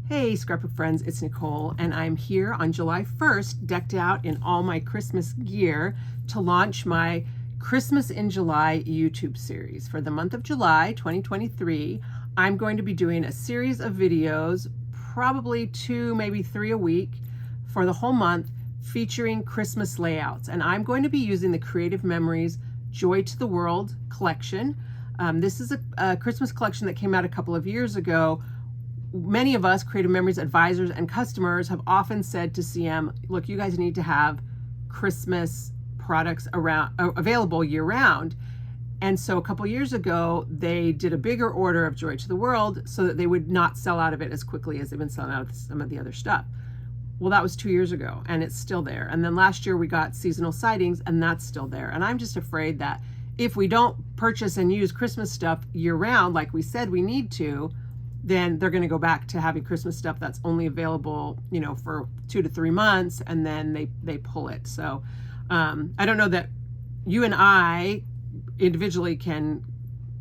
Hey Scrapbook friends, it's Nicole and I'm here on July 1st decked out in all my Christmas gear to launch my Christmas in July YouTube series. For the month of July 2023, I'm going to be doing a series of videos, probably 2, maybe 3 a week for the whole month, featuring Christmas layouts. And I'm going to be using the Creative Memories Joy to the World collection. This is a Christmas collection that came out a couple of years ago. Many of us Creative Memories advisors and customers have often said to CM, look, you guys need to have Christmas products available year round. And so a couple years ago, they did a bigger order of Joy to the World so that they would not sell out of it as quickly as they've been selling out of some of the other stuff. Well, that was 2 years ago and it's still there. And then last year we got seasonal sightings and that's still there. And I'm just afraid that if we don't purchase and use Christmas stuff year round, like we said we need to, then they're going to go back to having Christmas stuff that's only available, for 2 to 3 months, and then they pull it. So I don't know that you and I individually can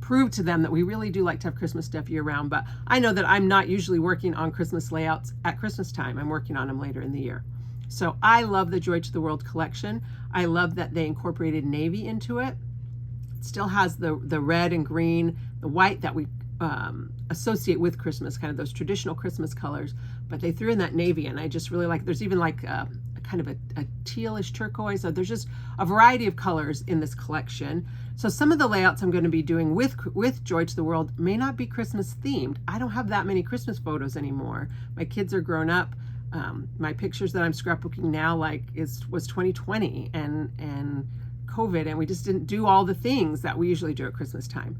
prove to them that we really do like to have Christmas stuff year round, but I know that I'm not usually working on Christmas layouts at Christmas time. I'm working on them later in the year. So I love the Joy to the World collection. I love that they incorporated navy into it. It still has the red and green, the white that we associate with Christmas, kind of those traditional Christmas colors, but they threw in that navy, and I just really like. There's even like a kind of a tealish turquoise. So there's just a variety of colors in this collection. So some of the layouts I'm going to be doing with Joy to the World may not be Christmas themed. I don't have that many Christmas photos anymore. My kids are grown up. My pictures that I'm scrapbooking now was 2020 and COVID, and we just didn't do all the things that we usually do at Christmas time.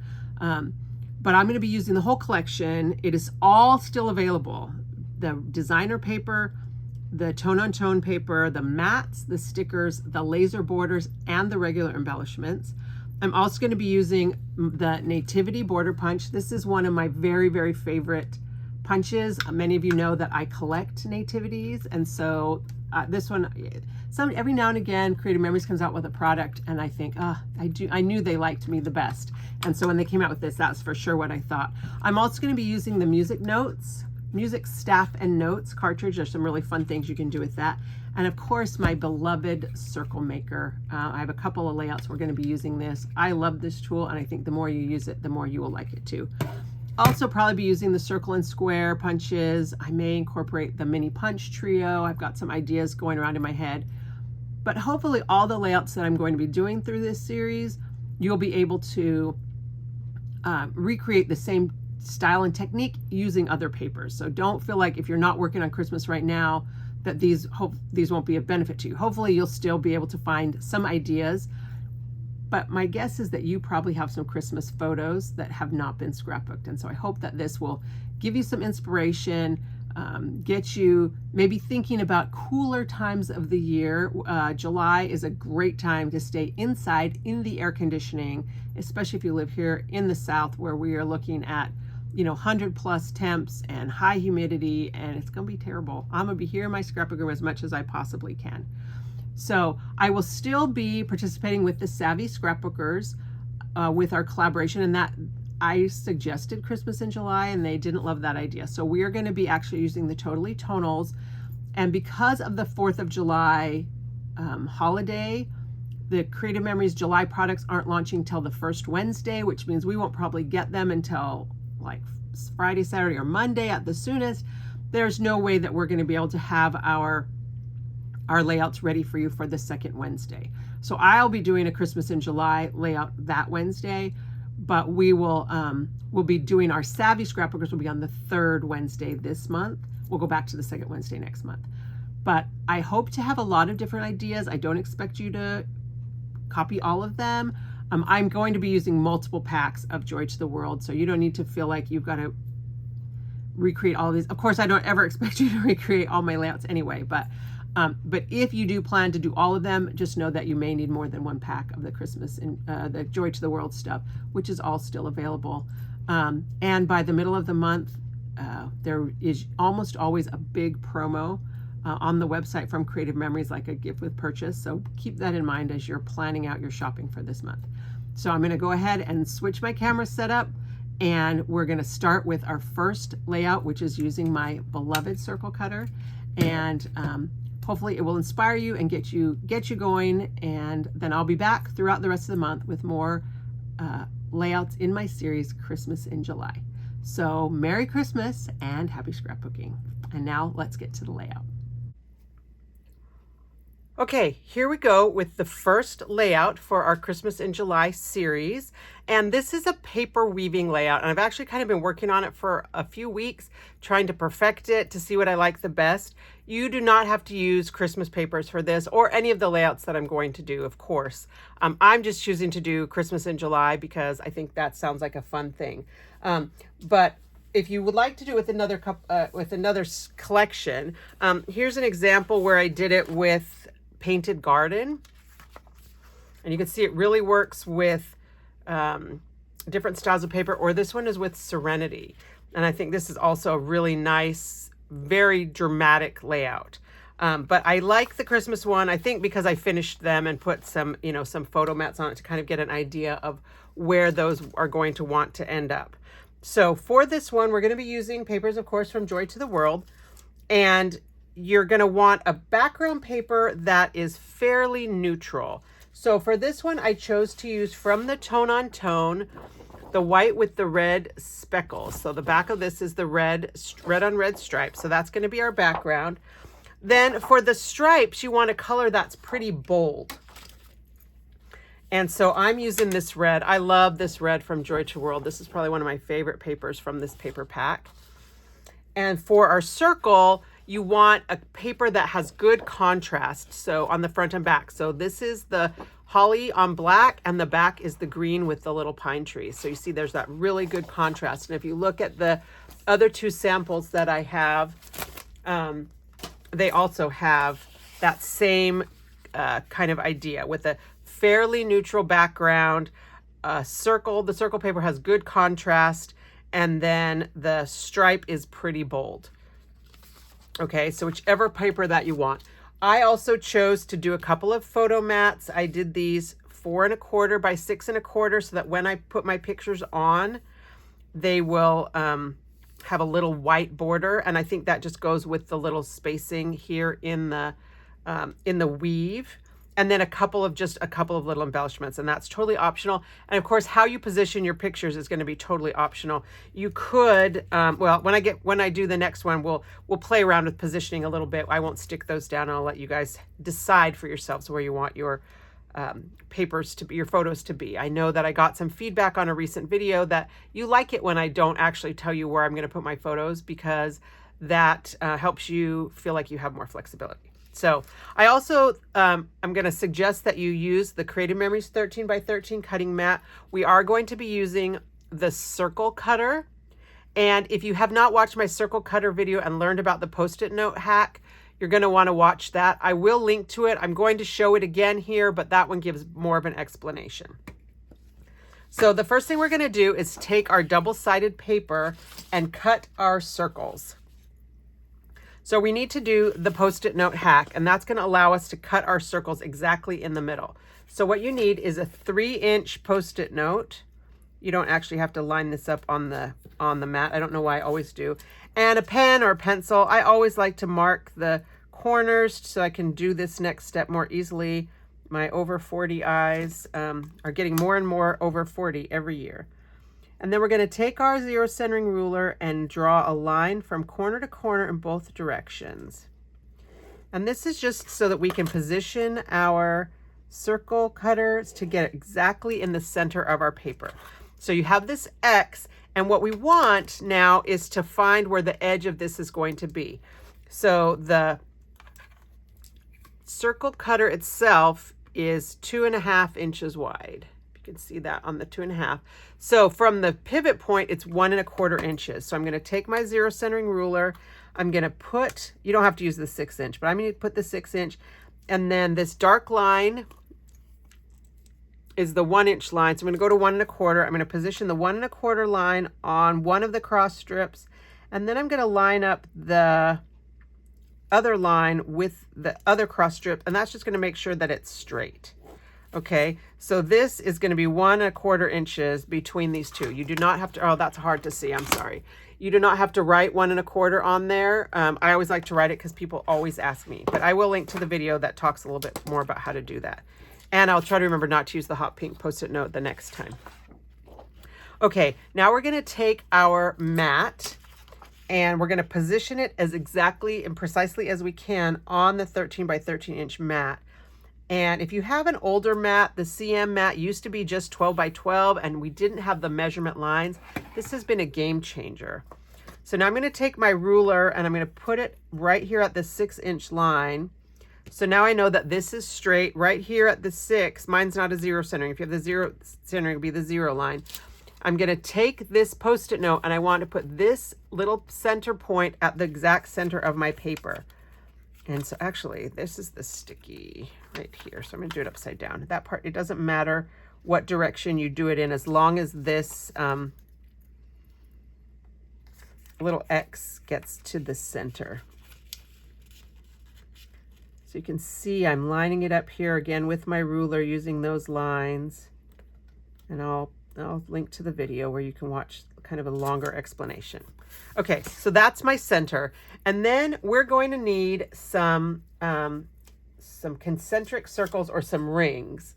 But I'm going to be using the whole collection. It is all still available. The designer paper, the tone-on-tone paper, the mats, the stickers, the laser borders, and the regular embellishments. I'm also going to be using the Nativity border punch. This is one of my very, very favorite punches. Many of you know that I collect nativities, and so this one, every now and again, Creative Memories comes out with a product, and I think, I knew they liked me the best. And so when they came out with this, that's for sure what I thought. I'm also going to be using the music staff and notes cartridge. There's some really fun things you can do with that. And of course, my beloved circle maker. I have a couple of layouts we're going to be using this. I love this tool, and I think the more you use it, the more you will like it too. Also probably be using the circle and square punches. I may incorporate the mini punch trio. I've got some ideas going around in my head. But hopefully all the layouts that I'm going to be doing through this series, you'll be able to recreate the same style and technique using other papers. So don't feel like if you're not working on Christmas right now that these won't be of benefit to you. Hopefully you'll still be able to find some ideas. But my guess is that you probably have some Christmas photos that have not been scrapbooked. And so I hope that this will give you some inspiration, get you maybe thinking about cooler times of the year. July is a great time to stay inside in the air conditioning, especially if you live here in the South where we are looking at 100+ temps and high humidity, and it's going to be terrible. I'm going to be here in my scrapbook room as much as I possibly can. So I will still be participating with the Savvy Scrapbookers with our collaboration, and that I suggested Christmas in July and they didn't love that idea. So we are going to be actually using the Totally Tonals, and because of the 4th of July holiday, the Creative Memories July products aren't launching till the first Wednesday, which means we won't probably get them until like Friday, Saturday, or Monday at the soonest. There's no way that we're going to be able to have our layouts ready for you for the second Wednesday. So I'll be doing a Christmas in July layout that Wednesday, but we'll be doing our Savvy Scrapbookers will be on the 3rd Wednesday this month. We'll go back to the second Wednesday next month. But I hope to have a lot of different ideas. I don't expect you to copy all of them. I'm going to be using multiple packs of Joy to the World, so you don't need to feel like you've got to recreate all of these. Of course, I don't ever expect you to recreate all my layouts anyway, but if you do plan to do all of them, just know that you may need more than one pack of the Christmas and the Joy to the World stuff, which is all still available. And by the middle of the month, there is almost always a big promo on the website from Creative Memories, like a gift with purchase. So keep that in mind as you're planning out your shopping for this month. So I'm going to go ahead and switch my camera setup And we're going to start with our first layout, which is using my beloved circle cutter. And hopefully it will inspire you and get you going. And then I'll be back throughout the rest of the month with more layouts in my series, Christmas in July. So Merry Christmas and happy scrapbooking. And now let's get to the layout. Okay, here we go with the first layout for our Christmas in July series. And this is a paper weaving layout. And I've actually kind of been working on it for a few weeks, trying to perfect it to see what I like the best. You do not have to use Christmas papers for this or any of the layouts that I'm going to do, of course. I'm just choosing to do Christmas in July because I think that sounds like a fun thing. But if you would like to do it with another collection, here's an example where I did it with Painted Garden, and you can see it really works with different styles of paper, or this one is with Serenity, and I think this is also a really nice, very dramatic layout. But I like the Christmas one, I think, because I finished them and put some, some photo mats on it to kind of get an idea of where those are going to want to end up. So for this one, we're going to be using papers, of course, from Joy to the World, and you're going to want a background paper that is fairly neutral. So for this one, I chose to use from the Tone on Tone, the white with the red speckles. So the back of this is the red on red stripe. So that's going to be our background. Then for the stripes, you want a color that's pretty bold. And so I'm using this red. I love this red from Joy to World. This is probably one of my favorite papers from this paper pack. And for our circle, you want a paper that has good contrast, so on the front and back. So this is the holly on black, and the back is the green with the little pine trees. So you see there's that really good contrast. And if you look at the other two samples that I have, they also have that same kind of idea with a fairly neutral background. The circle paper has good contrast, and then the stripe is pretty bold. Okay, so whichever paper that you want. I also chose to do a couple of photo mats. I did these 4 1/4 by 6 1/4 so that when I put my pictures on, they will have a little white border, and I think that just goes with the little spacing here in the weave. And then a couple of little embellishments, and that's totally optional. And of course, how you position your pictures is going to be totally optional. You could, well, when I do the next one, we'll play around with positioning a little bit. I won't stick those down. I'll let you guys decide for yourselves where you want your papers to be, your photos to be. I know that I got some feedback on a recent video that you like it when I don't actually tell you where I'm going to put my photos, because that helps you feel like you have more flexibility. So I also, I'm going to suggest that you use the Creative Memories 13 by 13 cutting mat. We are going to be using the circle cutter. And if you have not watched my circle cutter video and learned about the Post-it note hack, you're going to want to watch that. I will link to it. I'm going to show it again here, but that one gives more of an explanation. So the first thing we're going to do is take our double-sided paper and cut our circles. So we need to do the Post-it note hack, and that's going to allow us to cut our circles exactly in the middle. So what you need is a 3-inch Post-it note. You don't actually have to line this up on the mat. I don't know why I always do. And a pen or a pencil. I always like to mark the corners so I can do this next step more easily. My over 40 eyes are getting more and more over 40 every year. And then we're going to take our 0 centering ruler and draw a line from corner to corner in both directions. And this is just so that we can position our circle cutters to get exactly in the center of our paper. So you have this X, and what we want now is to find where the edge of this is going to be. So the circle cutter itself is 2.5 inches wide. You can see that on the 2.5. So from the pivot point, it's 1 1/4 inches. So I'm going to take my 0 centering ruler. I'm going to put, you don't have to use the 6-inch, but I'm going to put the 6-inch. And then this dark line is the 1-inch line. So I'm going to go to 1 1/4. I'm going to position the 1 1/4 line on one of the cross strips. And then I'm going to line up the other line with the other cross strip. And that's just going to make sure that it's straight. Okay, so this is going to be 1¼ inches between these two. You do not have to, oh, that's hard to see. I'm sorry. You do not have to write 1¼ on there. I always like to write it because people always ask me, but I will link to the video that talks a little bit more about how to do that. And I'll try to remember not to use the hot pink Post-it note the next time. Okay, now we're going to take our mat and we're going to position it as exactly and precisely as we can on the 13 by 13 inch mat. And if you have an older mat, the CM mat used to be just 12 by 12 and we didn't have the measurement lines. This has been a game changer. So now I'm going to take my ruler and I'm going to put it right here at the 6-inch line. So now I know that this is straight right here at the 6. Mine's not a zero centering. If you have the zero centering, it'll be the 0 line. I'm going to take this Post-it note and I want to put this little center point at the exact center of my paper. And so actually, this is the sticky right here. So I'm going to do it upside down. That part, it doesn't matter what direction you do it in as long as this little X gets to the center. So you can see I'm lining it up here again with my ruler using those lines. And I'll link to the video where you can watch kind of a longer explanation. Okay, so that's my center. And then we're going to need some concentric circles or some rings.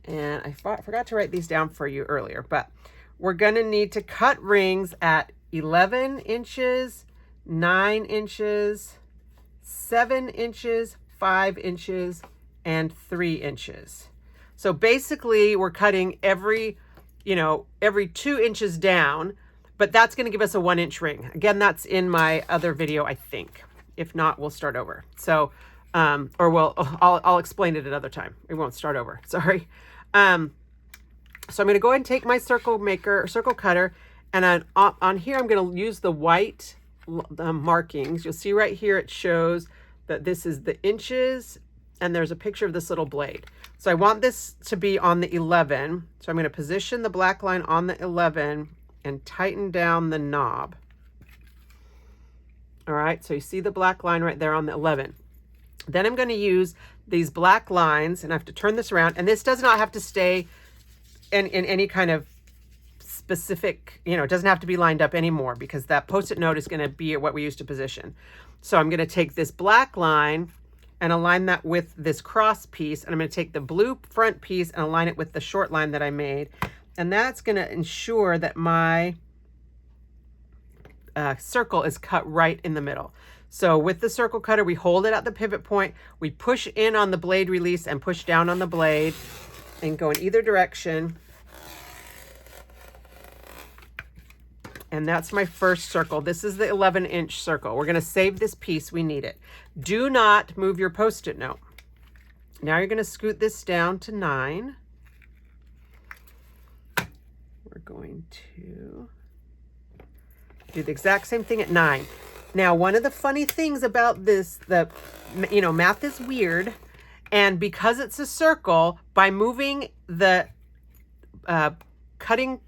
And I forgot to write these down for you earlier, but we're going to need to cut rings at 11 inches, 9 inches, 7 inches, 5 inches, and 3 inches. So basically we're cutting every 2 inches down, but that's going to give us a 1-inch ring. Again, that's in my other video, I think. If not, we'll start over. So, I'll explain it another time. We won't start over. Sorry. So I'm going to go ahead and take my circle cutter, and on here I'm going to use the white markings. You'll see right here it shows that this is the inches, and there's a picture of this little blade. So I want this to be on the 11. So I'm going to position the black line on the 11 and tighten down the knob. All right, so you see the black line right there on the 11. Then I'm going to use these black lines, and I have to turn this around. And this does not have to stay in any kind of specific, it doesn't have to be lined up anymore because that Post-it note is going to be what we use to position. So I'm going to take this black line and align that with this cross piece. And I'm going to take the blue front piece and align it with the short line that I made. And that's going to ensure that my circle is cut right in the middle. So with the circle cutter, we hold it at the pivot point. We push in on the blade release and push down on the blade and go in either direction. And that's my first circle. This is the 11-inch circle. We're going to save this piece. We need it. Do not move your Post-it note. Now you're going to scoot this down to 9. We're going to do the exact same thing at 9. Now, one of the funny things about this, math is weird. And because it's a circle, by moving the cutting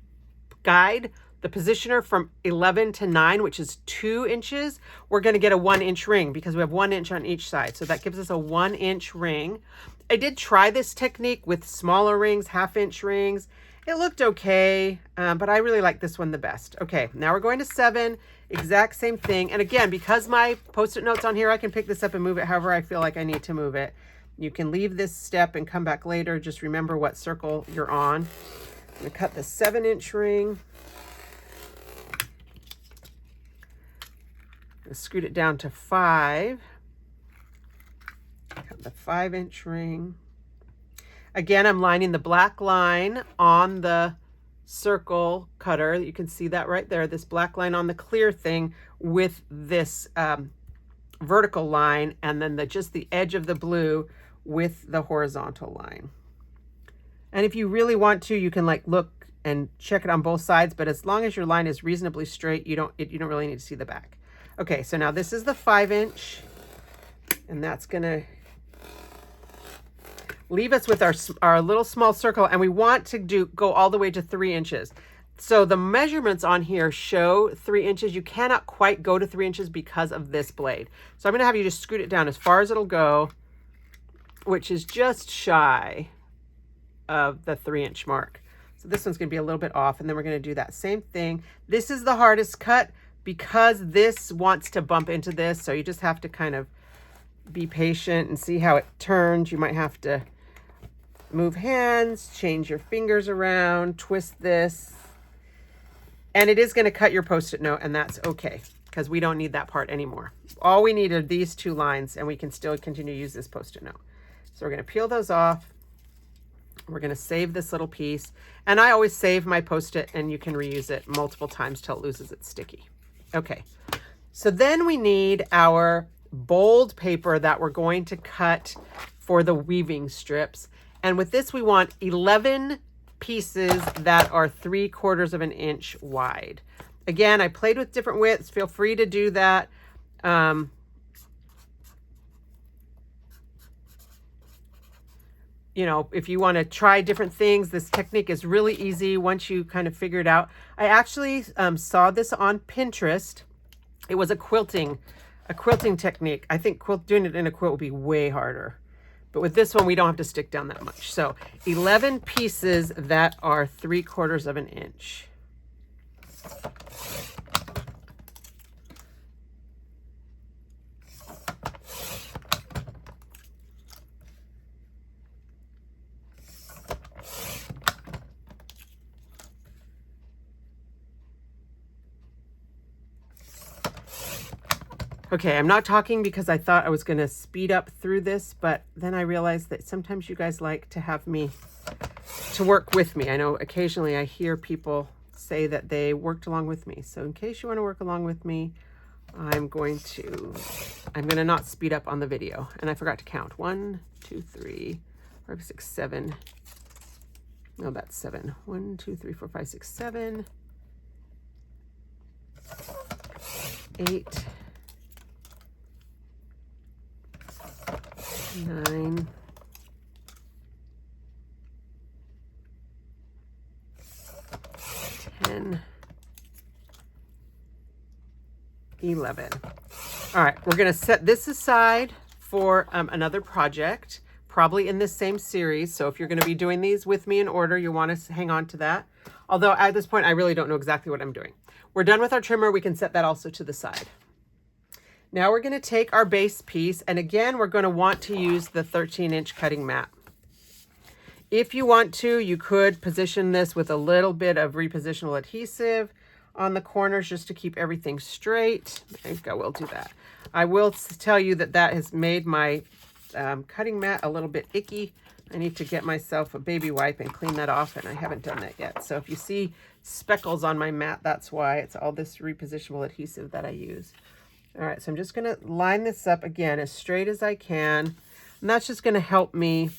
guide, the positioner from 11 to 9, which is 2 inches, we're going to get a 1-inch ring because we have 1 inch on each side. So that gives us a 1-inch ring. I did try this technique with smaller rings, 1/2-inch rings. It looked okay, but I really like this one the best. Okay, now we're going to 7, exact same thing. And again, because my Post-it note's on here, I can pick this up and move it however I feel like I need to move it. You can leave this step and come back later. Just remember what circle you're on. I'm going to cut the 7-inch ring. Scoot it down to 5. Cut the 5-inch ring. Again, I'm lining the black line on the circle cutter. You can see that right there, this black line on the clear thing with this vertical line, and then just the edge of the blue with the horizontal line. And if you really want to, you can look and check it on both sides, but as long as your line is reasonably straight, you don't really need to see the back. Okay, so now this is the 5-inch, and that's going to leave us with our little small circle, and we want to go all the way to 3 inches. So the measurements on here show 3 inches. You cannot quite go to 3 inches because of this blade. So I'm going to have you just scoot it down as far as it'll go, which is just shy of the 3-inch mark. So this one's going to be a little bit off, and then we're going to do that same thing. This is the hardest cut because this wants to bump into this, so you just have to kind of be patient and see how it turns. You might have to move hands, change your fingers around, twist this. And it is going to cut your Post-it note, and that's okay because we don't need that part anymore. All we need are these 2 lines, and we can still continue to use this Post-it note. So we're going to peel those off. We're going to save this little piece. And I always save my Post-it, and you can reuse it multiple times till it loses its sticky. Okay, so then we need our bold paper that we're going to cut for the weaving strips. And with this, we want 11 pieces that are 3/4 of an inch wide. Again, I played with different widths. Feel free to do that. You know, if you want to try different things, this technique is really easy once you kind of figure it out. I actually saw this on Pinterest. It was a quilting technique. I think doing it in a quilt would be way harder. But with this one, we don't have to stick down that much. So 11 pieces that are 3/4 of an inch. Okay, I'm not talking because I thought I was going to speed up through this, but then I realized that sometimes you guys like to have me to work with me. I know occasionally I hear people say that they worked along with me. So in case you want to work along with me, I'm going to not speed up on the video. And I forgot to count. 1, 2, 3, 4, 5, 6, 7. No, that's 7. 1, 2, 3, 4, 5, 6, 7. 8. 9, 10, 11. All right, we're going to set this aside for another project, probably in this same series. So if you're going to be doing these with me in order, you want to hang on to that. Although at this point, I really don't know exactly what I'm doing. We're done with our trimmer. We can set that also to the side. Now we're going to take our base piece, and again, we're going to want to use the 13-inch cutting mat. If you want to, you could position this with a little bit of repositional adhesive on the corners just to keep everything straight. I think I will do that. I will tell you that that has made my cutting mat a little bit icky. I need to get myself a baby wipe and clean that off, and I haven't done that yet. So if you see speckles on my mat, that's why. It's all this repositional adhesive that I use. All right, so I'm just going to line this up again as straight as I can. And that's just going to help me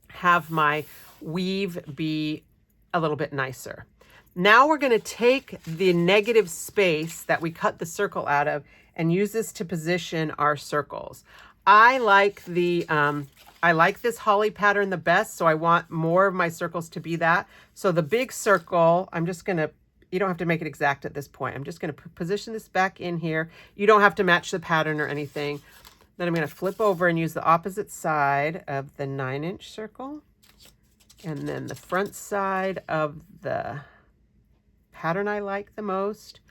have my weave be a little bit nicer. Now we're going to take the negative space that we cut the circle out of and use this to position our circles. I like this holly pattern the best, so I want more of my circles to be that. So the big circle, I'm just going to, you don't have to make it exact at this point. I'm just going to position this back in here. You don't have to match the pattern or anything. Then I'm going to flip over and use the opposite side of the 9-inch circle. And then the front side of the pattern I like the most.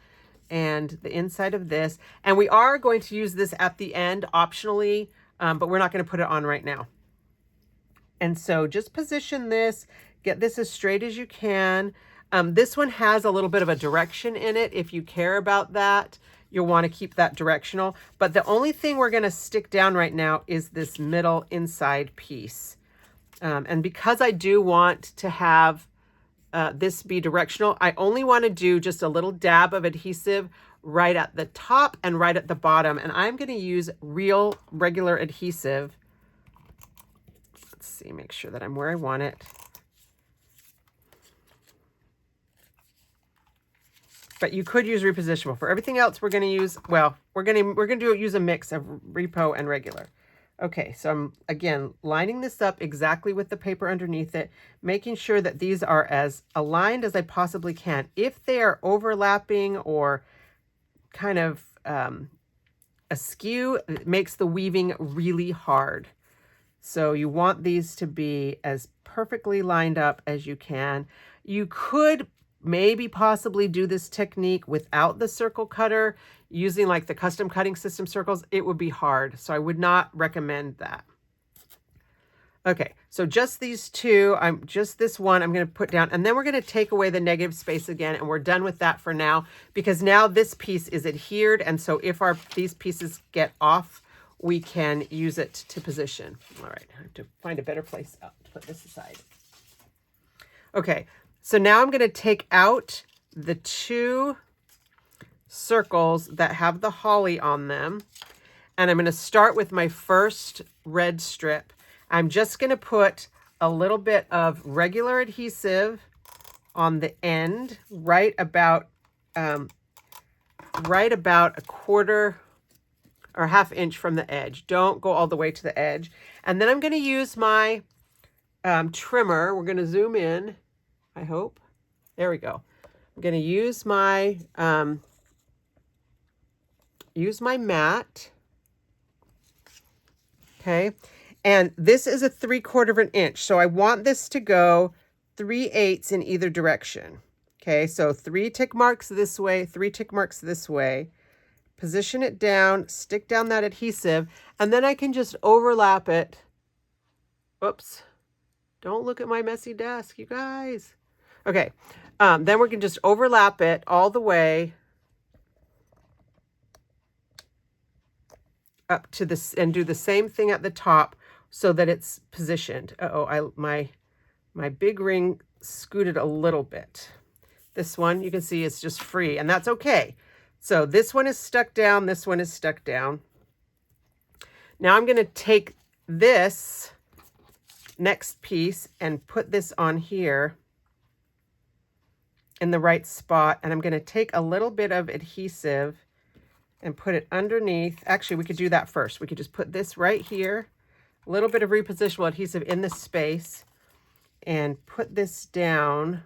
And the inside of this. And we are going to use this at the end optionally, but we're not going to put it on right now. And so just position this, get this as straight as you can. This one has a little bit of a direction in it. If you care about that, you'll want to keep that directional. But the only thing we're going to stick down right now is this middle inside piece. And because I do want to have this be directional, I only want to do just a little dab of adhesive right at the top and right at the bottom. And I'm going to use real regular adhesive. Let's see, make sure that I'm where I want it. But you could use repositionable. For everything else, we're going to use, well, we're going to use a mix of repo and regular. Okay, so I'm, again, lining this up exactly with the paper underneath it, making sure that these are as aligned as I possibly can. If they are overlapping or kind of askew, it makes the weaving really hard. So you want these to be as perfectly lined up as you can. You could maybe possibly do this technique without the circle cutter, using like the custom cutting system circles. It would be hard, so I would not recommend that. Okay, so just these two, just this one I'm going to put down, and then we're going to take away the negative space again, and we're done with that for now, because now this piece is adhered, and so if these pieces get off, we can use it to position. All right, I have to find a better place to put this aside. Okay, so now I'm going to take out the two circles that have the holly on them, and I'm going to start with my first red strip. I'm just going to put a little bit of regular adhesive on the end, right about a quarter or half inch from the edge. Don't go all the way to the edge. And then I'm going to use my trimmer. We're going to zoom in, I hope. There we go. I'm going to use my mat. Okay. And this is a 3/4 of an inch. So I want this to go 3/8 in either direction. Okay. So 3 tick marks this way, 3 tick marks this way. Position it down, stick down that adhesive, and then I can just overlap it. Oops. Don't look at my messy desk, you guys. Okay. Then we can just overlap it all the way up to this and do the same thing at the top so that it's positioned. Uh-oh, my big ring scooted a little bit. This one you can see is just free, and that's okay. So this one is stuck down, this one is stuck down. Now I'm going to take this next piece and put this on here in the right spot, and I'm going to take a little bit of adhesive and put it underneath. Actually, we could do that first. We could just put this right here, a little bit of repositionable adhesive in this space, and put this down,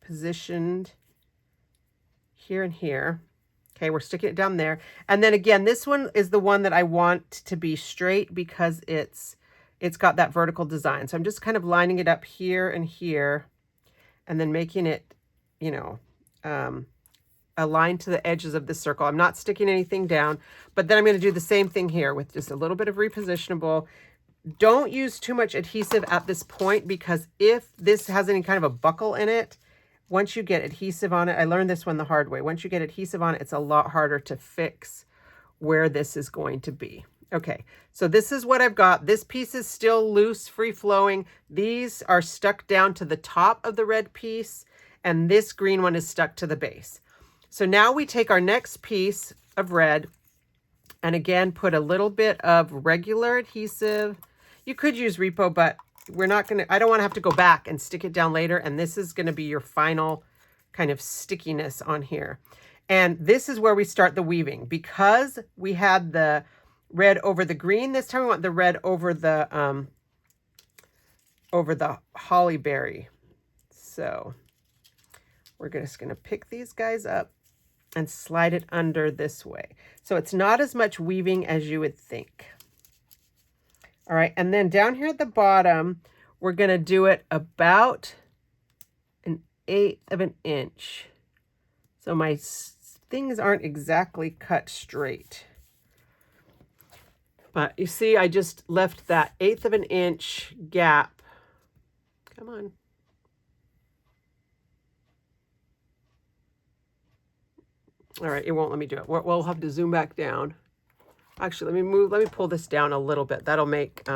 positioned here and here. Okay, we're sticking it down there. And then again, this one is the one that I want to be straight because it's got that vertical design. So I'm just kind of lining it up here and here, and then making it, you know, aligned to the edges of the circle. I'm not sticking anything down, but then I'm going to do the same thing here with just a little bit of repositionable. Don't use too much adhesive at this point, because if this has any kind of a buckle in it, once you get adhesive on it, I learned this one the hard way. Once you get adhesive on it, it's a lot harder to fix where this is going to be. Okay, so this is what I've got. This piece is still loose, free-flowing. These are stuck down to the top of the red piece, and this green one is stuck to the base. So now we take our next piece of red and again put a little bit of regular adhesive. You could use Repo, but we're not going to, I don't want to have to go back and stick it down later. And this is going to be your final kind of stickiness on here. And this is where we start the weaving. Because we had the red over the green, this time we want the red over the holly berry. So we're just going to pick these guys up and slide it under this way. So it's not as much weaving as you would think. All right, and then down here at the bottom, we're going to do it about 1/8 of an inch. So my things aren't exactly cut straight. But you see, I just left that 1/8 of an inch gap. Come on. All right, it won't let me do it. We'll have to zoom back down. Actually, let me pull this down a little bit. That'll make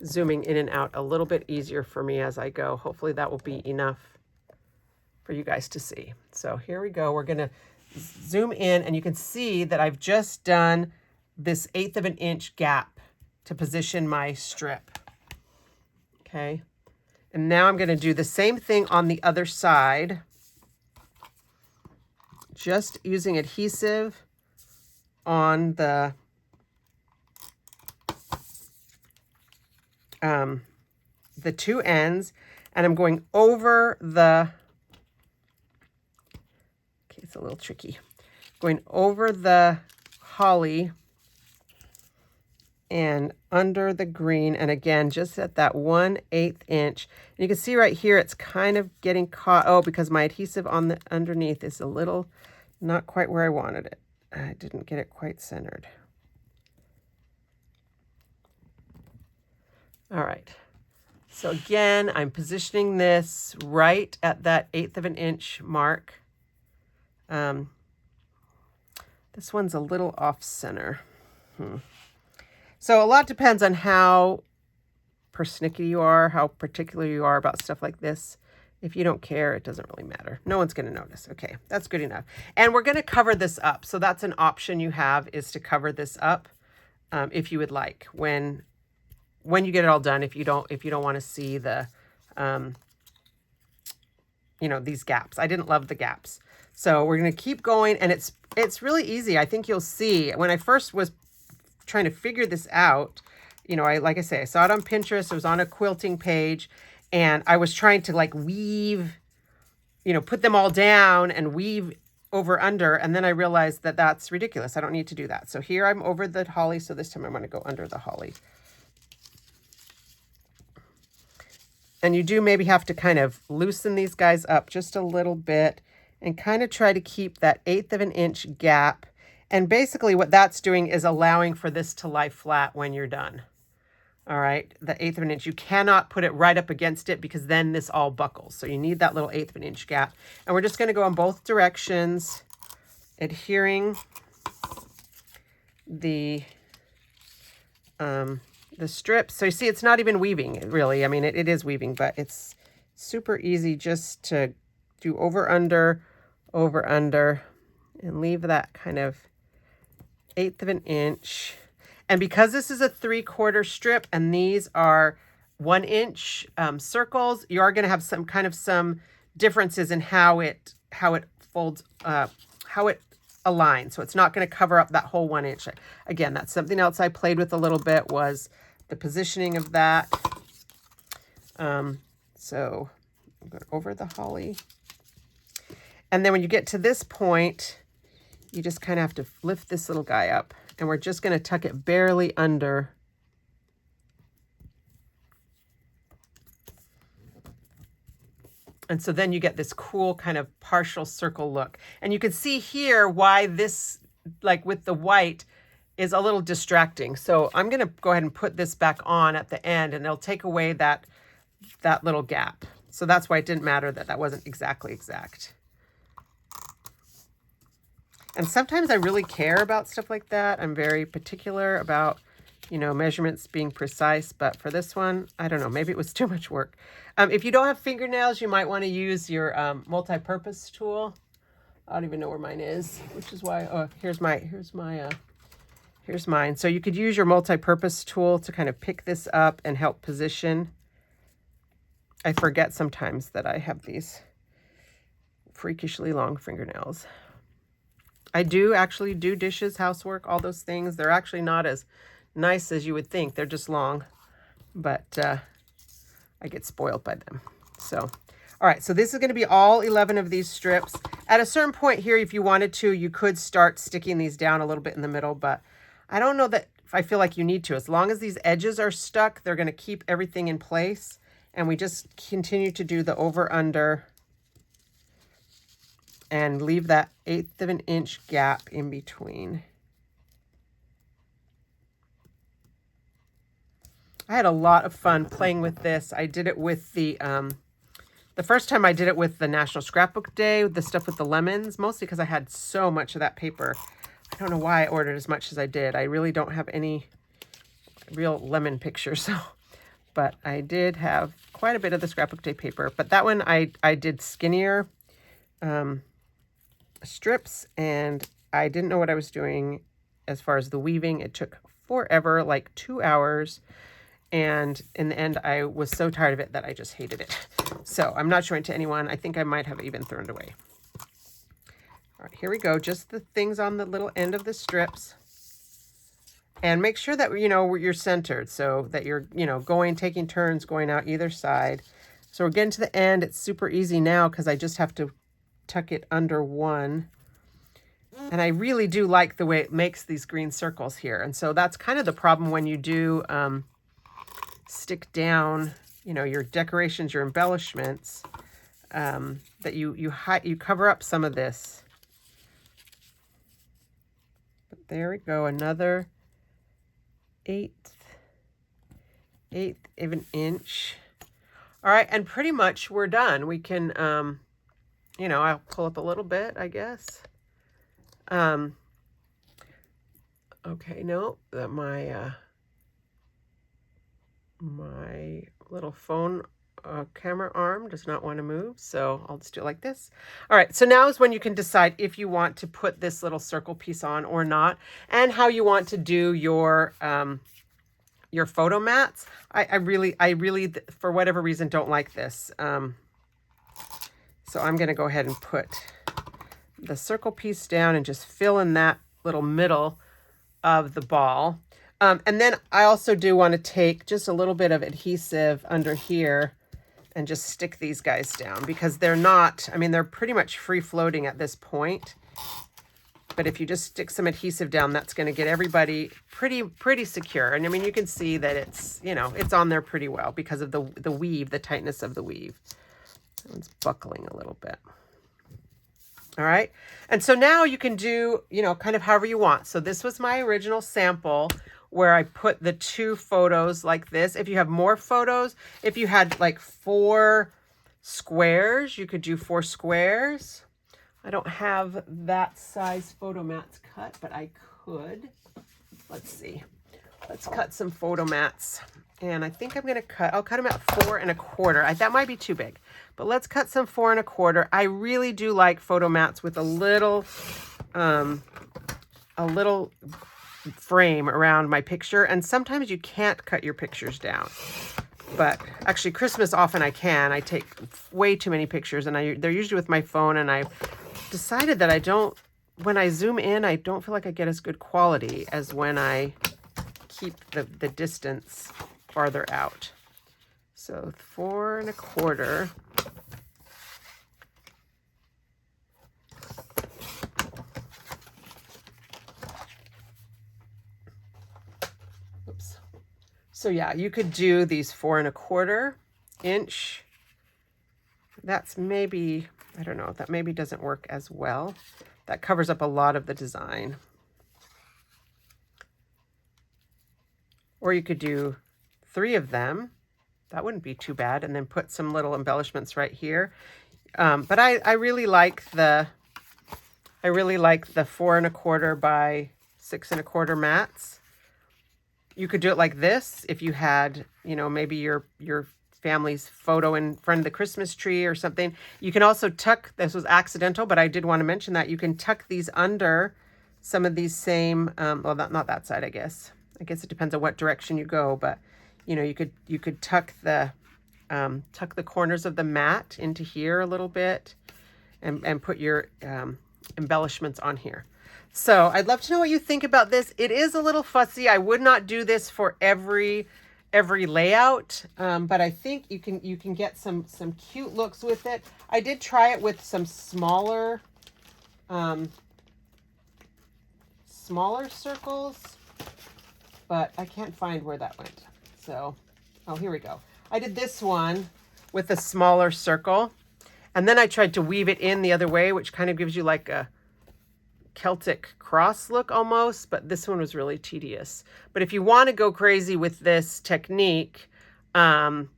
zooming in and out a little bit easier for me as I go. Hopefully that will be enough for you guys to see. So here we go. We're going to zoom in, and you can see that I've just done this 1/8 of an inch gap to position my strip. Okay. And now I'm going to do the same thing on the other side. Just using adhesive on the two ends, and I'm going over the, okay, it's a little tricky, going over the holly and under the green, and again, just at that 1/8 inch. And you can see right here, it's kind of getting caught. Oh, because my adhesive on the underneath is a little not quite where I wanted it. I didn't get it quite centered. All right. So again, I'm positioning this right at that 1/8 of an inch mark. This one's a little off center. So a lot depends on how persnickety you are, how particular you are about stuff like this. If you don't care, it doesn't really matter. No one's going to notice. Okay, that's good enough. And we're going to cover this up. So that's an option you have, is to cover this up if you would like. When you get it all done, if you don't want to see the you know, these gaps. I didn't love the gaps. So we're going to keep going, and it's really easy. I think you'll see. When I first was trying to figure this out, you know, like I say, I saw it on Pinterest. It was on a quilting page, and I was trying to like weave, you know, put them all down and weave over under, and then I realized that that's ridiculous. I don't need to do that. So here I'm over the holly, so this time I'm going to go under the holly. And you do maybe have to kind of loosen these guys up just a little bit and kind of try to keep that 1/8 of an inch gap. And basically what that's doing is allowing for this to lie flat when you're done. All right, the 1/8 of an inch. You cannot put it right up against it because then this all buckles. So you need that little 1/8 of an inch gap. And we're just going to go in both directions, adhering the strips. So you see, it's not even weaving, really. I mean, it is weaving, but it's super easy just to do over, under, and leave that kind of 1/8 of an inch. And because this is a 3/4 strip and these are 1 inch circles, you are going to have some differences in how it folds, how it aligns. So it's not going to cover up that whole 1 inch. Again, that's something else I played with a little bit, was the positioning of that. So I'm going over the holly. And then when you get to this point, you just kind of have to lift this little guy up, and we're just going to tuck it barely under. And so then you get this cool kind of partial circle look. And you can see here why this, like with the white, is a little distracting. So I'm going to go ahead and put this back on at the end, and it'll take away that little gap. So that's why it didn't matter that that wasn't exactly exact. And sometimes I really care about stuff like that. I'm very particular about, you know, measurements being precise. But for this one, I don't know, maybe it was too much work. If you don't have fingernails, you might want to use your multi-purpose tool. I don't even know where mine is, which is why, oh, here's mine. So you could use your multi-purpose tool to kind of pick this up and help position. I forget sometimes that I have these freakishly long fingernails. I do actually do dishes, housework, all those things. They're actually not as nice as you would think. They're just long, but I get spoiled by them. So, all right, so this is going to be all 11 of these strips. At a certain point here, if you wanted to, you could start sticking these down a little bit in the middle, but I don't know that I feel like you need to. As long as these edges are stuck, they're going to keep everything in place. And we just continue to do the over, under, and leave that 1/8 of an inch gap in between. I had a lot of fun playing with this. I did it with the first time I did it with the National Scrapbook Day, the stuff with the lemons, mostly because I had so much of that paper. I don't know why I ordered as much as I did. I really don't have any real lemon pictures, so, but I did have quite a bit of the Scrapbook Day paper. But that one I did skinnier strips, and I didn't know what I was doing as far as the weaving. It took forever, like 2 hours. And in the end, I was so tired of it that I just hated it. So I'm not showing it to anyone. I think I might have even thrown it away. All right, here we go. Just the things on the little end of the strips. And make sure that, you know, you're centered so that you're, you know, taking turns, going out either side. So we're getting to the end. It's super easy now because I just have to tuck it under one. And I really do like the way it makes these green circles here. And so that's kind of the problem when you do stick down, you know, your decorations, your embellishments, that you cover up some of this. But there we go, another eighth of an inch. All right, and pretty much we're done. We can, you know, I'll pull up a little bit, I guess. Okay, no, that my little phone camera arm does not want to move, so I'll just do it like this. All right, so now is when you can decide if you want to put this little circle piece on or not, and how you want to do your photo mats. I really, for whatever reason, don't like this. So I'm going to go ahead and put the circle piece down and just fill in that little middle of the ball. And then I also do want to take just a little bit of adhesive under here and just stick these guys down, because they're not, I mean, they're pretty much free floating at this point. But if you just stick some adhesive down, that's going to get everybody pretty secure. And I mean, you can see that it's, you know, it's on there pretty well because of the weave, the tightness of the weave. That one's buckling a little bit. All right. And so now you can do, you know, kind of however you want. So this was my original sample where I put the 2 photos like this. If you have more photos, if you had like 4 squares, you could do 4 squares. I don't have that size photo mats cut, but I could. Let's see. Let's cut some photo mats. And I think I'm going to I'll cut them at 4 1/4. That might be too big, but let's cut some 4 1/4. I really do like photo mats with a little frame around my picture. And sometimes you can't cut your pictures down, but actually Christmas often I can. I take way too many pictures, and they're usually with my phone, and I've decided that when I zoom in, I don't feel like I get as good quality as when I keep the distance farther out. So 4 1/4. Oops. So yeah, you could do these 4 1/4 inch. That's maybe, I don't know, that maybe doesn't work as well. That covers up a lot of the design. Or you could do 3 of them. That wouldn't be too bad. And then put some little embellishments right here. But I really like the 4 1/4 by 6 1/4 mats. You could do it like this if you had, you know, maybe your family's photo in front of the Christmas tree or something. You can also tuck, this was accidental, but I did want to mention that you can tuck these under some of these same, well, not that side, I guess. I guess it depends on what direction you go, but you know, you could tuck the corners of the mat into here a little bit and put your embellishments on here. So I'd love to know what you think about this. It is a little fussy. I would not do this for every layout, but I think you can get some cute looks with it. I did try it with some smaller circles, but I can't find where that went. So, oh, here we go. I did this one with a smaller circle, and then I tried to weave it in the other way, which kind of gives you like a Celtic cross look almost, but this one was really tedious. But if you want to go crazy with this technique, you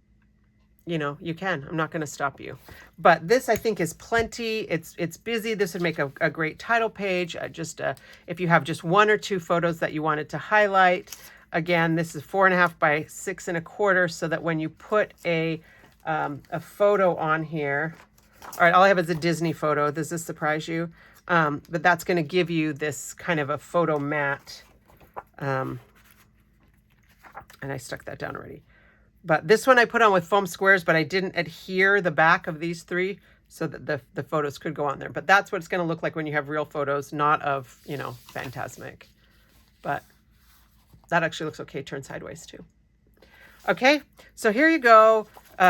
know, you can. I'm not going to stop you. But this, I think, is plenty. It's busy. This would make a great title page. If you have just 1 or 2 photos that you wanted to highlight. Again, this is 4 1/2 by 6 1/4, so that when you put a photo on here, all right, all I have is a Disney photo. Does this surprise you? But that's going to give you this kind of a photo mat. And I stuck that down already. But this one I put on with foam squares, but I didn't adhere the back of these 3 so that the photos could go on there. But that's what it's going to look like when you have real photos, not of, you know, Phantasmic. But that actually looks okay. Turn sideways too. Okay, so here you go.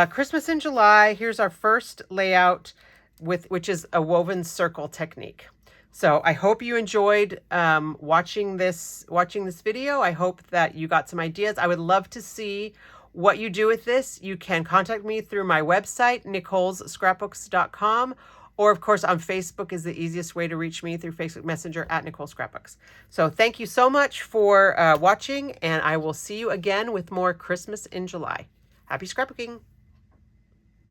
Christmas in July. Here's our first layout, which is a woven circle technique. So I hope you enjoyed watching this video. I hope that you got some ideas. I would love to see what you do with this. You can contact me through my website, Nicole'sScrapbooks.com, or of course on Facebook is the easiest way to reach me, through Facebook Messenger at Nicole Scrapbooks. So thank you so much for watching, and I will see you again with more Christmas in July. Happy scrapbooking!